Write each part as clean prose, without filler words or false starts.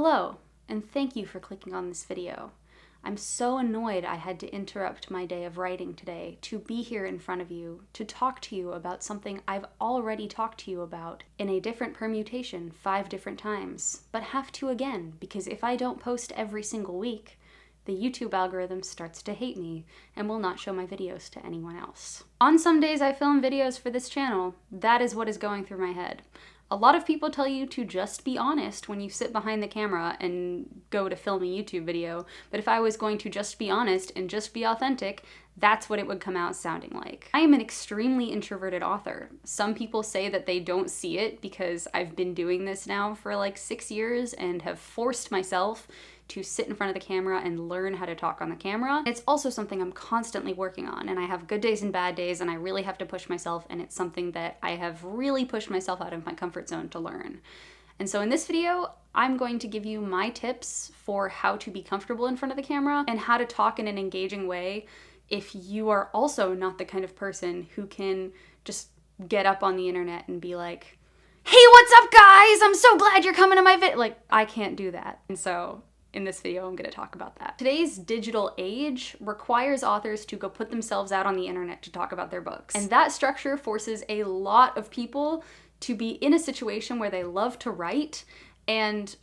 Hello, and thank you for clicking on this video. I'm so annoyed I had to interrupt my day of writing today to be here in front of you to talk to you about something I've already talked to you about in a different permutation 5 different times, but have to again because if I don't post every single week, the YouTube algorithm starts to hate me and will not show my videos to anyone else. On some days I film videos for this channel. That is what is going through my head. A lot of people tell you to just be honest when you sit behind the camera and go to film a YouTube video, but if I was going to just be honest and just be authentic, that's what it would come out sounding like. I am an extremely introverted author. Some people say that they don't see it because I've been doing this now for like 6 years and have forced myself to sit in front of the camera and learn how to talk on the camera. It's also something I'm constantly working on, and I have good days and bad days, and I really have to push myself, and it's something that I have really pushed myself out of my comfort zone to learn. And so in this video, I'm going to give you my tips for how to be comfortable in front of the camera and how to talk in an engaging way if you are also not the kind of person who can just get up on the internet and be like, "Hey, what's up guys? I'm so glad you're coming to my vid." Like, I can't do that. And so in this video, I'm going to talk about that. Today's digital age requires authors to go put themselves out on the internet to talk about their books. And that structure forces a lot of people to be in a situation where they love to write and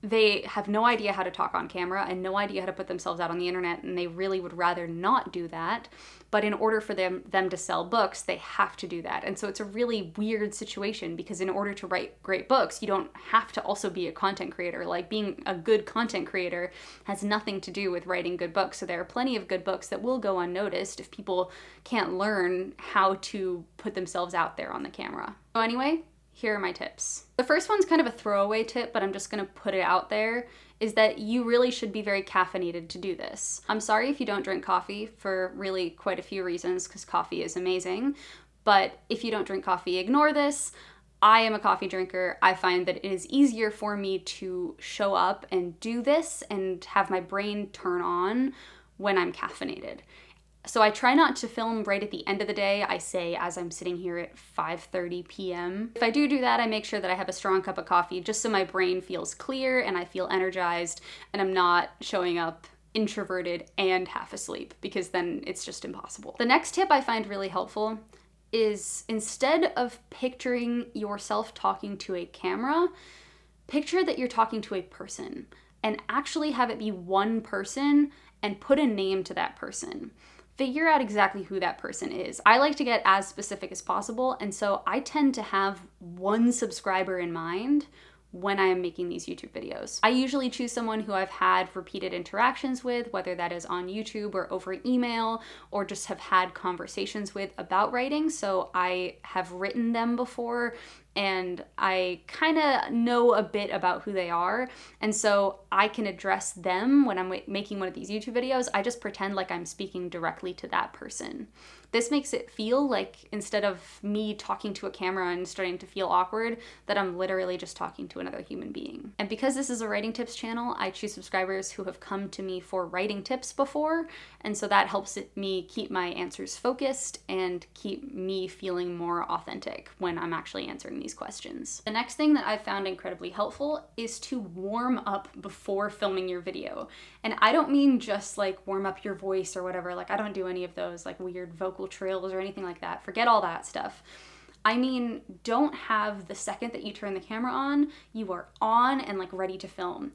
they have no idea how to talk on camera and no idea how to put themselves out on the internet, and they really would rather not do that. But in order for them to sell books, they have to do that. And so it's a really weird situation because in order to write great books, you don't have to also be a content creator. Like, being a good content creator has nothing to do with writing good books. So there are plenty of good books that will go unnoticed if people can't learn how to put themselves out there on the camera. So anyway, here are my tips. The first one's kind of a throwaway tip, but I'm just gonna put it out there, is that you really should be very caffeinated to do this. I'm sorry if you don't drink coffee for really quite a few reasons, because coffee is amazing, but if you don't drink coffee, ignore this. I am a coffee drinker. I find that it is easier for me to show up and do this and have my brain turn on when I'm caffeinated. So I try not to film right at the end of the day. I say as I'm sitting here at 5:30 p.m. If I do that, I make sure that I have a strong cup of coffee just so my brain feels clear and I feel energized and I'm not showing up introverted and half asleep, because then it's just impossible. The next tip I find really helpful is, instead of picturing yourself talking to a camera, picture that you're talking to a person and actually have it be one person and put a name to that person. Figure out exactly who that person is. I like to get as specific as possible, and so I tend to have one subscriber in mind when I am making these YouTube videos. I usually choose someone who I've had repeated interactions with, whether that is on YouTube or over email, or just have had conversations with about writing. So I have written them before and I kind of know a bit about who they are. And so I can address them when I'm making one of these YouTube videos. I just pretend like I'm speaking directly to that person. This makes it feel like, instead of me talking to a camera and starting to feel awkward, that I'm literally just talking to another human being. And because this is a writing tips channel, I choose subscribers who have come to me for writing tips before, and so that helps me keep my answers focused and keep me feeling more authentic when I'm actually answering these questions. The next thing that I've found incredibly helpful is to warm up before filming your video. And I don't mean just like warm up your voice or whatever. Like, I don't do any of those like weird vocal trills or anything like that. Forget all that stuff. I mean, don't have the second that you turn the camera on, you are on and like ready to film.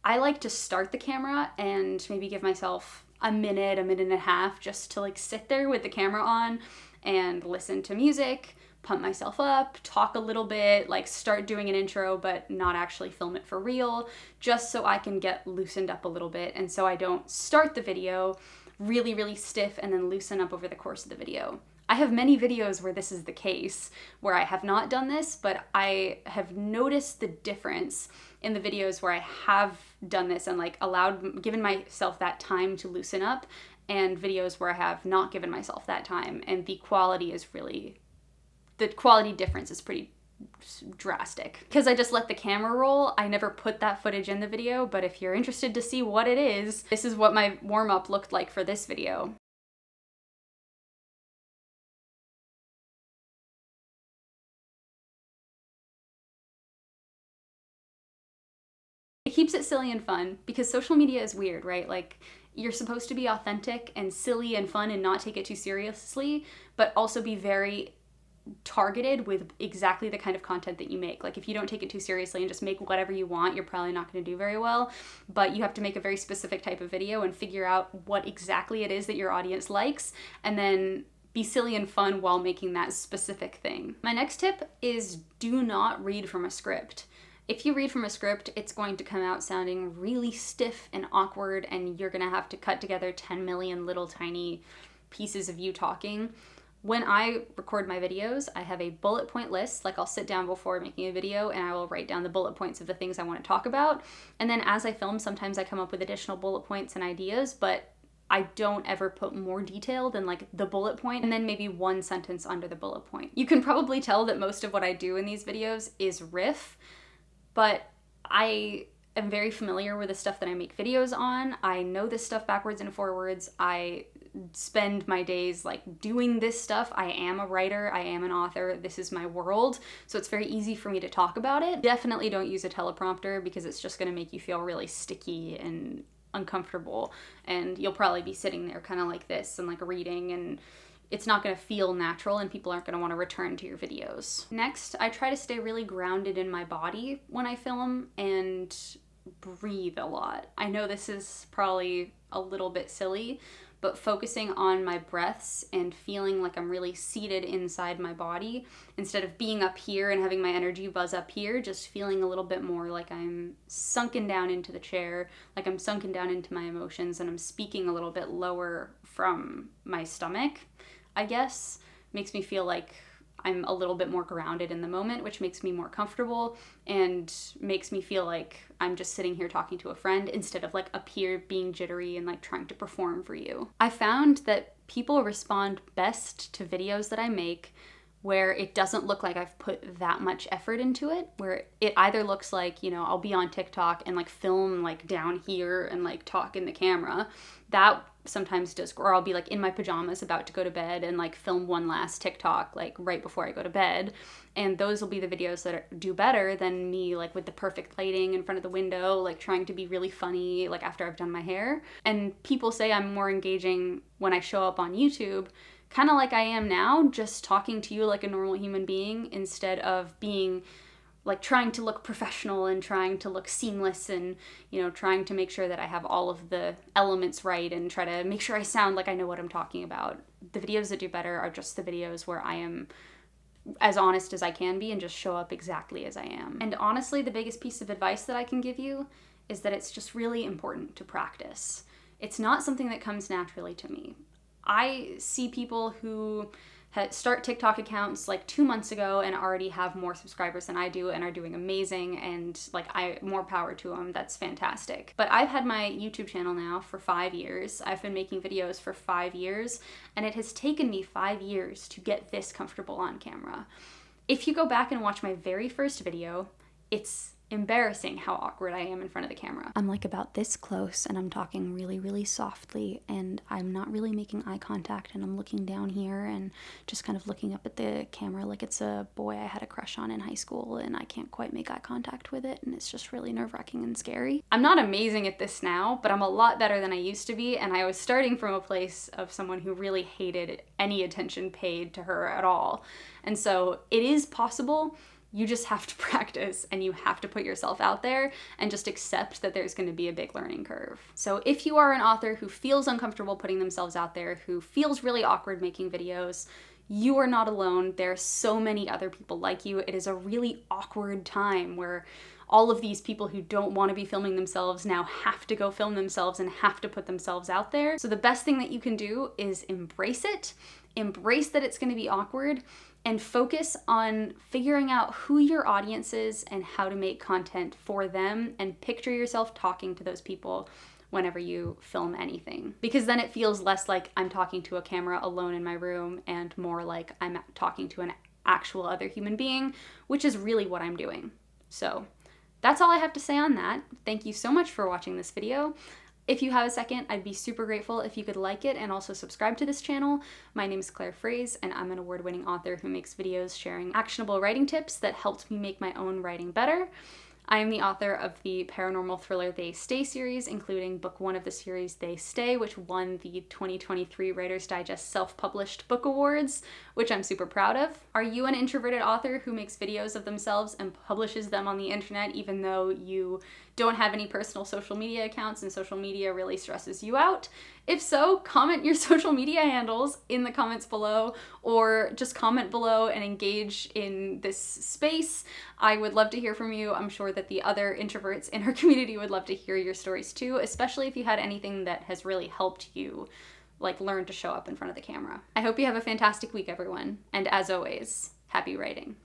I like to start the camera and maybe give myself a minute and a half just to like sit there with the camera on and listen to music, pump myself up, talk a little bit, like start doing an intro, but not actually film it for real, just so I can get loosened up a little bit. And so I don't start the video really, really stiff and then loosen up over the course of the video. I have many videos where this is the case, where I have not done this, but I have noticed the difference in the videos where I have done this and like given myself that time to loosen up, and videos where I have not given myself that time. And the quality difference is pretty drastic. Because I just let the camera roll, I never put that footage in the video, but if you're interested to see what it is, this is what my warm-up looked like for this video. keeps it it silly and fun, because social media is weird, right? Like, you're supposed to be authentic and silly and fun and not take it too seriously, but also be very targeted with exactly the kind of content that you make. Like, if you don't take it too seriously and just make whatever you want, you're probably not going to do very well. But you have to make a very specific type of video and figure out what exactly it is that your audience likes, and then be silly and fun while making that specific thing. My next tip is do not read from a script. If you read from a script, it's going to come out sounding really stiff and awkward, and you're gonna have to cut together 10 million little tiny pieces of you talking. When I record my videos, I have a bullet point list. Like, I'll sit down before making a video and I will write down the bullet points of the things I want to talk about. And then as I film, sometimes I come up with additional bullet points and ideas, but I don't ever put more detail than like the bullet point and then maybe one sentence under the bullet point. You can probably tell that most of what I do in these videos is riff, but I am very familiar with the stuff that I make videos on. I know this stuff backwards and forwards. I spend my days like doing this stuff. I am a writer, I am an author, this is my world, so it's very easy for me to talk about it. Definitely don't use a teleprompter, because it's just going to make you feel really sticky and uncomfortable, and you'll probably be sitting there kind of like this and like reading, and it's not going to feel natural, and people aren't going to want to return to your videos. Next, I try to stay really grounded in my body when I film and breathe a lot. I know this is probably a little bit silly, but focusing on my breaths and feeling like I'm really seated inside my body instead of being up here and having my energy buzz up here, just feeling a little bit more like I'm sunken down into the chair, like I'm sunken down into my emotions, and I'm speaking a little bit lower from my stomach, I guess, makes me feel like I'm a little bit more grounded in the moment, which makes me more comfortable and makes me feel like I'm just sitting here talking to a friend instead of like up here being jittery and like trying to perform for you. I found that people respond best to videos that I make where it doesn't look like I've put that much effort into it, where it either looks like, you know, I'll be on TikTok and like film like down here and like talk in the camera. That sometimes does, or I'll be like in my pajamas about to go to bed and like film one last TikTok like right before I go to bed. And those will be the videos that do better than me like with the perfect lighting in front of the window, like trying to be really funny like after I've done my hair. And people say I'm more engaging when I show up on YouTube, kind of like I am now, just talking to you like a normal human being instead of being like trying to look professional and trying to look seamless and, you know, trying to make sure that I have all of the elements right and try to make sure I sound like I know what I'm talking about. The videos that do better are just the videos where I am as honest as I can be and just show up exactly as I am. And honestly, the biggest piece of advice that I can give you is that it's just really important to practice. It's not something that comes naturally to me. I see people who start TikTok accounts like 2 months ago and already have more subscribers than I do and are doing amazing, and like more power to them. That's fantastic. But I've had my YouTube channel now for 5 years. I've been making videos for 5 years, and it has taken me 5 years to get this comfortable on camera. If you go back and watch my very first video, it's embarrassing how awkward I am in front of the camera. I'm like about this close and I'm talking really, really softly, and I'm not really making eye contact, and I'm looking down here and just kind of looking up at the camera like it's a boy I had a crush on in high school, and I can't quite make eye contact with it, and it's just really nerve-wracking and scary. I'm not amazing at this now, but I'm a lot better than I used to be, and I was starting from a place of someone who really hated any attention paid to her at all. And so it is possible. You just have to practice, and you have to put yourself out there and just accept that there's going to be a big learning curve. So if you are an author who feels uncomfortable putting themselves out there, who feels really awkward making videos, you are not alone. There are so many other people like you. It is a really awkward time where all of these people who don't want to be filming themselves now have to go film themselves and have to put themselves out there. So the best thing that you can do is embrace it. Embrace that it's going to be awkward, and focus on figuring out who your audience is and how to make content for them, and picture yourself talking to those people whenever you film anything. Because then it feels less like I'm talking to a camera alone in my room and more like I'm talking to an actual other human being, which is really what I'm doing. So that's all I have to say on that. Thank you so much for watching this video. If you have a second, I'd be super grateful if you could like it and also subscribe to this channel. My name is Claire Fraze, and I'm an award-winning author who makes videos sharing actionable writing tips that helped me make my own writing better. I am the author of the paranormal thriller They Stay series, including book 1 of the series They Stay, which won the 2023 Writer's Digest Self-Published Book Awards, which I'm super proud of. Are you an introverted author who makes videos of themselves and publishes them on the internet even though you don't have any personal social media accounts and social media really stresses you out? If so, comment your social media handles in the comments below, or just comment below and engage in this space. I would love to hear from you. I'm sure that the other introverts in our community would love to hear your stories too, especially if you had anything that has really helped you, like, learn to show up in front of the camera. I hope you have a fantastic week, everyone. And as always, happy writing.